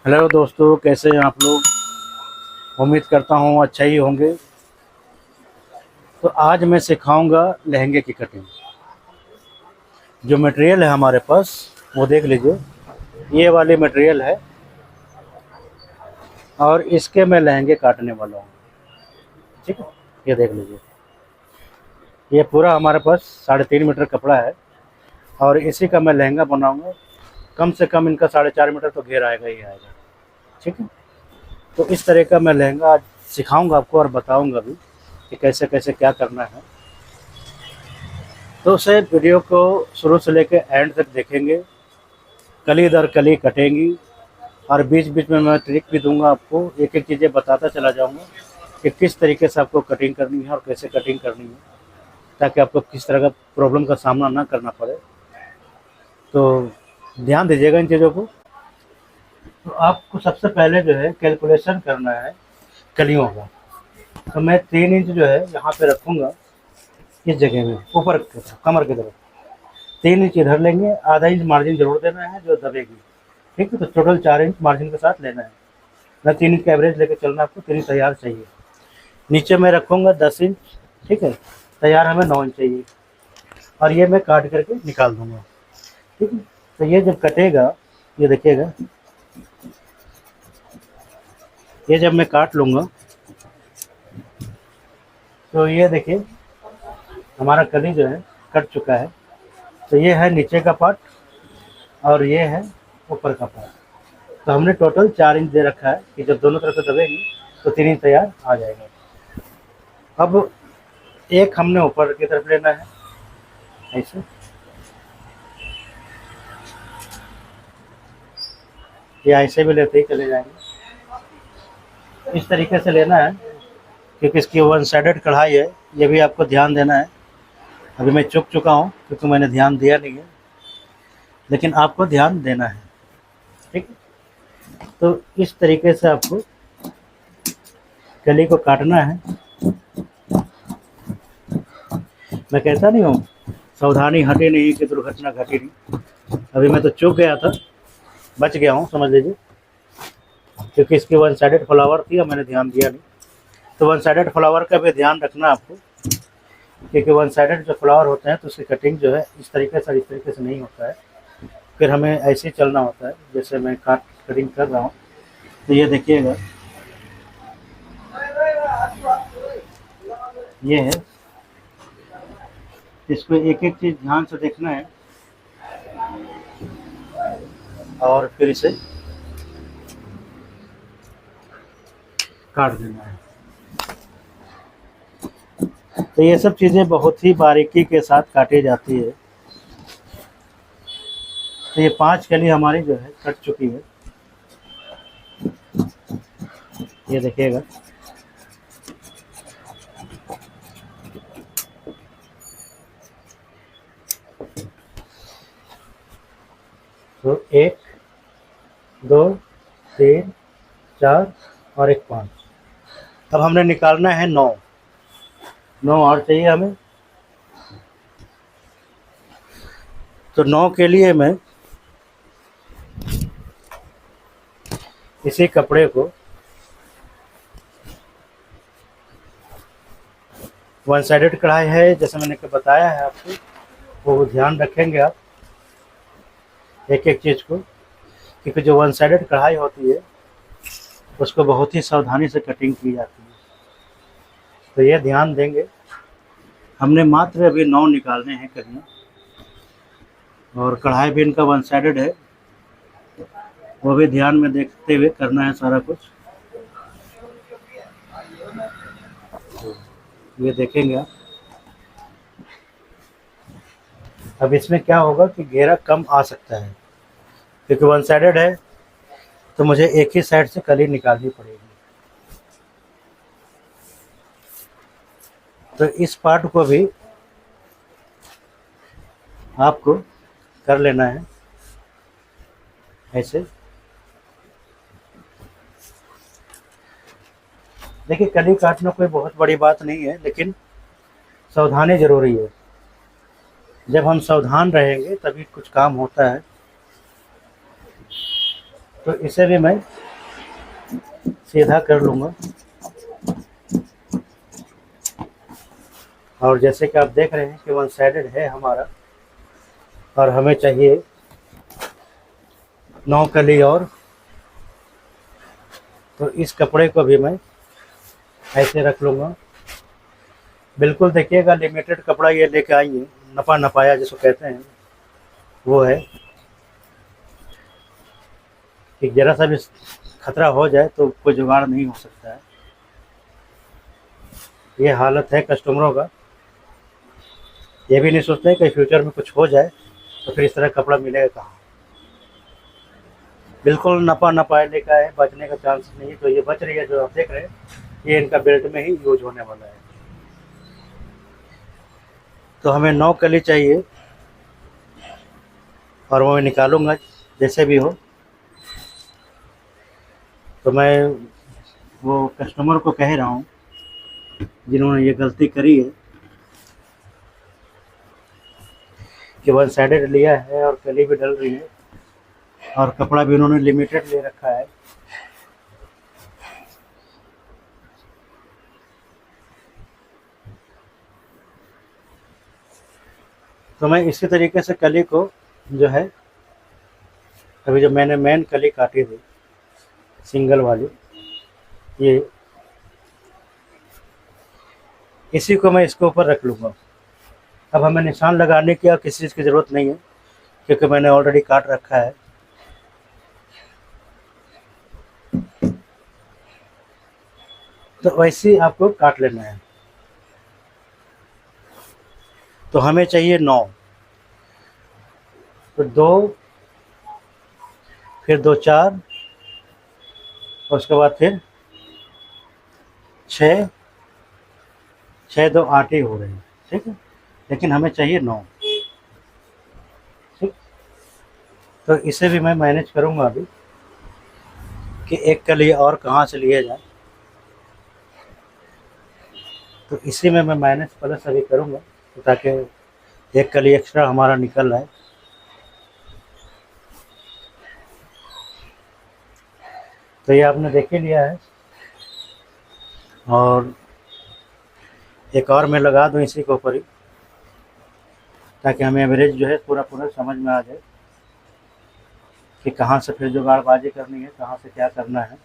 Hello दोस्तों, कैसे हैं आप लोग। उम्मीद करता हूँ अच्छा ही होंगे। तो आज मैं सिखाऊंगा लहंगे की कटिंग। जो मटेरियल है हमारे पास वो देख लीजिए। ये वाली मटेरियल है और इसके मैं लहंगे काटने वाला हूँ। ठीक है, ये देख लीजिए। ये पूरा हमारे पास 3.5 मीटर कपड़ा है और इसी का मैं लहंगा बनाऊंगा। कम से कम इनका 4.5 मीटर तो घेर आएगा ही आएगा। ठीक है, तो इस तरह का मैं लहंगा आज सिखाऊंगा आपको और बताऊंगा भी कि कैसे कैसे क्या करना है। तो उसे वीडियो को शुरू से लेकर एंड तक देखेंगे। कली दर कली कटेंगी और बीच बीच में मैं ट्रिक भी दूंगा आपको। एक एक चीज़ें बताता चला जाऊंगा कि किस तरीके से आपको कटिंग करनी है और कैसे कटिंग करनी है, ताकि आपको किस तरह का प्रॉब्लम का सामना ना करना पड़े। तो ध्यान दीजिएगा इन चीज़ों को। तो आपको सबसे पहले जो है कैलकुलेशन करना है कलियों का। तो मैं 3 इंच जो है यहाँ पे रखूँगा, इस जगह में ऊपर की तरफ, कमर की तरफ 3 इंच इधर लेंगे। आधा इंच मार्जिन जरूर देना है जो दबेगी। ठीक है, तो टोटल 4 इंच मार्जिन के साथ लेना है। मैं 3 इंच का एवरेज लेकर चलना, आपको 3 इंच तैयार चाहिए। नीचे मैं रखूँगा 10 इंच। ठीक है, तैयार हमें 9 इंच चाहिए और ये मैं काट करके निकाल दूँगा। ठीक है, तो ये जब कटेगा, ये देखिएगा, ये जब मैं काट लूँगा तो ये देखिए हमारा कली जो है कट चुका है। तो ये है नीचे का पार्ट और ये है ऊपर का पार्ट। तो हमने टोटल 4 इंच दे रखा है कि जब दोनों तरफ से दबेगी तो 3 इंच तैयार आ जाएगा। अब एक हमने ऊपर की तरफ लेना है, ऐसे। या ऐसे भी लेते ही चले जाएंगे। इस तरीके से लेना है क्योंकि इसकी 1 साइडेड कढ़ाई है, ये भी आपको ध्यान देना है। अभी मैं चूक चुका हूँ क्योंकि मैंने ध्यान दिया नहीं है, लेकिन आपको ध्यान देना है। ठीक है, तो इस तरीके से आपको कली को काटना है। मैं कहता नहीं हूँ सावधानी हटे नहीं कि दुर्घटना घटी नहीं। अभी मैं तो चूक गया था, बच गया हूँ समझ लीजिए, क्योंकि इसकी 1 साइडेड फ्लावर थी और मैंने ध्यान दिया नहीं। तो 1 साइडेड फ्लावर का भी ध्यान रखना आपको, क्योंकि 1 साइडेड जो फ्लावर होते हैं तो उसकी कटिंग जो है इस तरीके से नहीं होता है। फिर हमें ऐसे ही चलना होता है जैसे मैं कटिंग कर रहा हूँ। तो ये देखिएगा, ये है। इसको एक एक चीज़ ध्यान से देखना है और फिर इसे काट देना है। तो ये सब चीज़ें बहुत ही बारीकी के साथ काटी जाती है। तो ये 5 कली हमारी जो है कट चुकी है, ये देखिएगा। तो 1 2 3 4 और एक 5। अब हमने निकालना है 9 और चाहिए हमें। तो 9 के लिए मैं इसी कपड़े को 1 साइडेड कढ़ाई है जैसे मैंने बताया है आपको, वो ध्यान रखेंगे आप एक एक चीज़ को, क्योंकि जो 1 साइडेड कढ़ाई होती है उसको बहुत ही सावधानी से कटिंग की जाती है। तो ये ध्यान देंगे। हमने मात्र अभी 9 निकालने हैं कलियाँ, और कढ़ाई भी इनका 1 साइडेड है, वो भी ध्यान में देखते हुए करना है सारा कुछ। ये देखेंगे आप। अब इसमें क्या होगा कि घेरा कम आ सकता है, क्योंकि 1 साइडेड है तो मुझे एक ही साइड से कली निकालनी पड़ेगी। तो इस पार्ट को भी आपको कर लेना है ऐसे। देखिए, कली काटना कोई बहुत बड़ी बात नहीं है, लेकिन सावधानी ज़रूरी है। जब हम सावधान रहेंगे तभी कुछ काम होता है। तो इसे भी मैं सीधा कर लूँगा। और जैसे कि आप देख रहे हैं कि वन साइडेड है हमारा, और हमें चाहिए 9 कली और। तो इस कपड़े को भी मैं ऐसे रख लूँगा। बिल्कुल देखिएगा, लिमिटेड कपड़ा ये लेके आइए, नपा नपाया जिसको कहते हैं, वो है कि ज़रा सा भी खतरा हो जाए तो कोई जुगाड़ नहीं हो सकता है। ये हालत है कस्टमरों का, ये भी नहीं सोचते कि फ्यूचर में कुछ हो जाए तो फिर इस तरह कपड़ा मिलेगा कहाँ। बिल्कुल नपा नपाया लेकर आए, बचने का चांस नहीं है। तो ये बच रही है जो आप देख रहे हैं, ये इनका बेल्ट में ही यूज होने वाला है। तो हमें 9 कली चाहिए और वो मैं निकालूंगा जैसे भी हो। तो मैं वो कस्टमर को कह रहा हूँ जिन्होंने ये गलती करी है कि वन साइडेड लिया है और कली भी डल रही है और कपड़ा भी उन्होंने लिमिटेड ले रखा है। तो मैं इसी तरीके से कली को जो है, अभी जो मैंने मेन कली काटी थी सिंगल वाली, ये इसी को मैं इसके ऊपर रख लूँगा। अब हमें निशान लगाने की और किसी चीज़ की ज़रूरत नहीं है क्योंकि मैंने ऑलरेडी काट रखा है। तो वैसे ही आपको काट लेना है। तो हमें चाहिए 9, तो 2, फिर 2 4, और उसके बाद फिर 6, 6 2 8 ही हो रहे हैं, ठीक है। लेकिन हमें चाहिए 9, ठीक। तो इसे भी मैं मैनेज करूँगा अभी कि एक कली और कहाँ से लिए जाए। तो इसी में मैं माइनस प्लस अभी करूँगा तो ताकि एक कली एक्स्ट्रा हमारा निकल आए। तो ये आपने देख ही लिया है, और एक और मैं लगा दूँ इसी के ऊपर ही ताकि हमें एवरेज जो है पूरा पूरा समझ में आ जाए कि कहाँ से फिर जुगाड़बाजी करनी है, कहाँ से क्या करना है।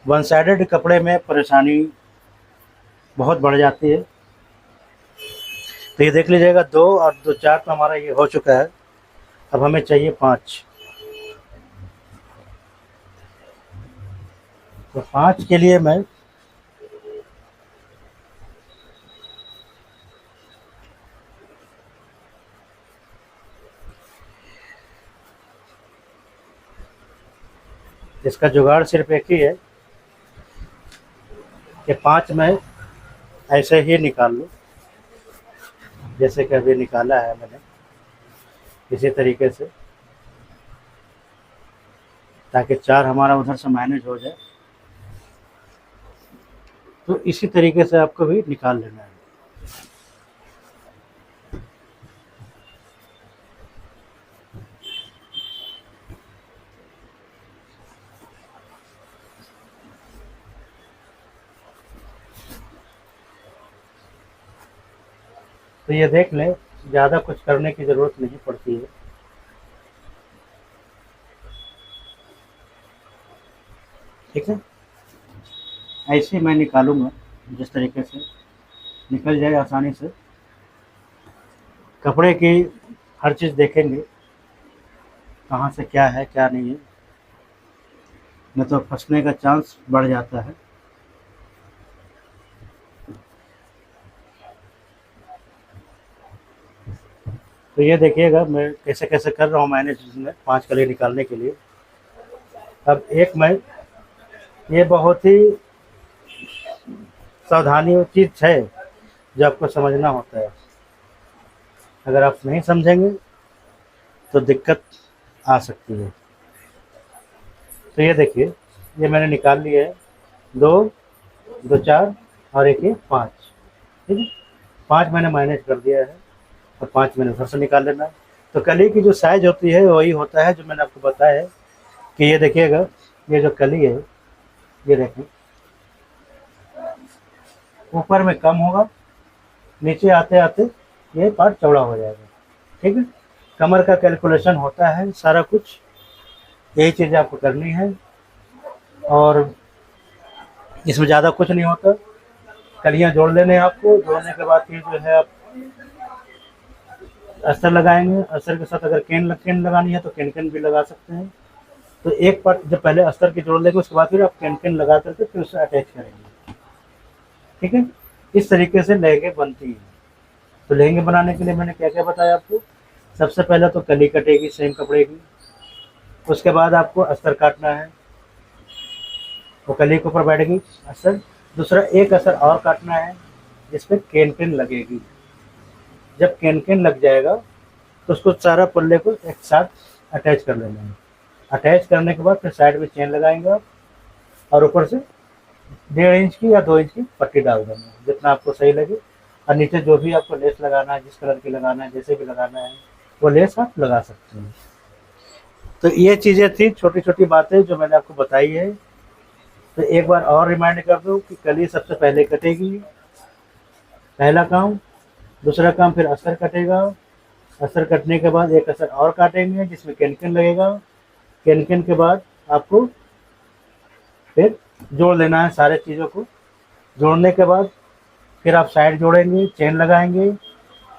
वन साइडेड कपड़े में परेशानी बहुत बढ़ जाती है। तो ये देख लीजिएगा 2 और 2 4 तो हमारा ये हो चुका है। अब हमें चाहिए 5। तो 5 के लिए मैं इसका जुगाड़ सिर्फ एक ही है कि 5 में ऐसे ही निकाल लूँ जैसे कि अभी निकाला है मैंने, इसी तरीके से, ताकि 4 हमारा उधर से मैनेज हो जाए। तो इसी तरीके से आपको भी निकाल लेना है। तो ये देख लें, ज़्यादा कुछ करने की ज़रूरत नहीं पड़ती है। ठीक है, ऐसे ही मैं निकालूंगा जिस तरीके से निकल जाए आसानी से। कपड़े की हर चीज़ देखेंगे कहाँ से क्या है क्या नहीं है, नहीं तो फंसने का चांस बढ़ जाता है। तो ये देखिएगा मैं कैसे कैसे कर रहा हूँ मैनेज इसमें 5 कली निकालने के लिए। अब एक मैं, ये बहुत ही सावधानी चीज़ है जो आपको समझना होता है। अगर आप नहीं समझेंगे तो दिक्कत आ सकती है। तो ये देखिए, ये मैंने निकाल लिया है 2 2 4 और एक ये 5, ठीक है। 5 मैंने मैनेज कर दिया है। और 5 मिनट फिर से निकाल लेना है। तो कली की जो साइज़ होती है वही होता है जो मैंने आपको बताया है कि ये देखिएगा, ये जो कली है, ये देखें, ऊपर में कम होगा, नीचे आते आते ये पार्ट चौड़ा हो जाएगा। ठीक है, कमर का कैलकुलेशन होता है सारा कुछ, यही चीज़ आपको करनी है और इसमें ज़्यादा कुछ नहीं होता। कलियाँ जोड़ लेने हैं आपको, जोड़ने के बाद फिर जो है आप अस्तर लगाएंगे। अस्तर के साथ अगर केन लगानी है तो केन भी लगा सकते हैं। तो एक पार्ट जब पहले अस्तर की जोड़ लेंगे उसके बाद फिर आप केन लगा करके फिर उसे अटैच करेंगे। ठीक है, इस तरीके से लहंगे बनती हैं। तो लहंगे बनाने के लिए मैंने क्या क्या बताया आपको। सबसे पहले तो कली कटेगी सेम कपड़े की, उसके बाद आपको अस्तर काटना है, वो कली के ऊपर बैठेगी अस्तर। दूसरा एक अस्तर और काटना है जिसपे केन लगेगी। जब केन लग जाएगा तो उसको सारा पल्ले को एक साथ अटैच कर लेना है। अटैच करने के बाद फिर साइड में चेन लगाएंगे आप और ऊपर से 1.5 इंच की या 2 इंच की पट्टी डाल देना है, जितना आपको सही लगे। और नीचे जो भी आपको लेस लगाना है, जिस कलर की लगाना है, जैसे भी लगाना है, वो लेस आप लगा सकते हैं। तो ये चीज़ें थी छोटी छोटी बातें जो मैंने आपको बताई है। तो एक बार और रिमाइंड कर दूँ कि कली सबसे पहले कटेगी, पहला काम। दूसरा काम फिर अस्तर कटेगा, अस्तर कटने के बाद एक अस्तर और काटेंगे जिसमें केन लगेगा। केन के बाद आपको फिर जोड़ लेना है सारे चीज़ों को। जोड़ने के बाद फिर आप साइड जोड़ेंगे, चेन लगाएंगे,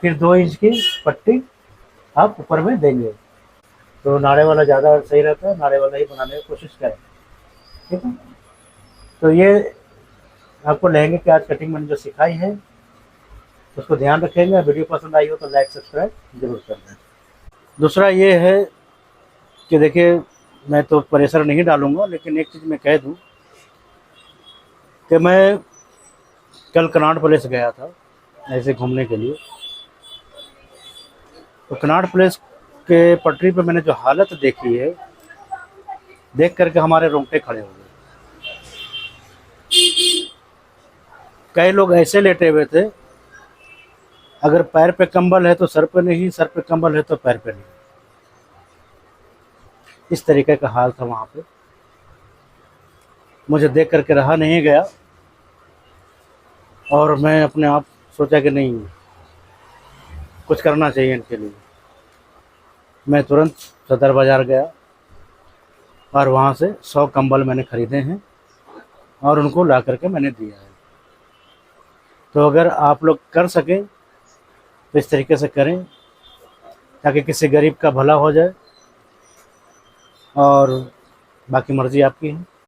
फिर 2 इंच की पट्टी आप ऊपर में देंगे। तो नाड़े वाला ज़्यादा सही रहता है, नाड़े वाला ही बनाने की कोशिश करें। ठीक है, तो ये आपको लहंगे की आज कटिंग मैंने जो सिखाई है उसको ध्यान रखेंगे। वीडियो पसंद आई हो तो लाइक सब्सक्राइब जरूर कर दें। दूसरा ये है कि देखिए, मैं तो प्रेशर नहीं डालूंगा, लेकिन एक चीज़ मैं कह दूं कि मैं कल कनॉट प्लेस गया था ऐसे घूमने के लिए। तो कनॉट प्लेस के पटरी पे मैंने जो हालत देखी है, देख करके हमारे रोंगटे खड़े हो गए। कई लोग ऐसे लेटे हुए थे, अगर पैर पे कंबल है तो सर पे नहीं, सर पे कंबल है तो पैर पे नहीं। इस तरीके का हाल था वहाँ पे। मुझे देख करके रहा नहीं गया और मैं अपने आप सोचा कि नहीं, कुछ करना चाहिए इनके लिए। मैं तुरंत सदर बाज़ार गया और वहाँ से 100 कंबल मैंने ख़रीदे हैं और उनको ला करके मैंने दिया है। तो अगर आप लोग कर सकें तो इस तरीके से करें ताकि किसी गरीब का भला हो जाए, और बाकी मर्ज़ी आपकी है।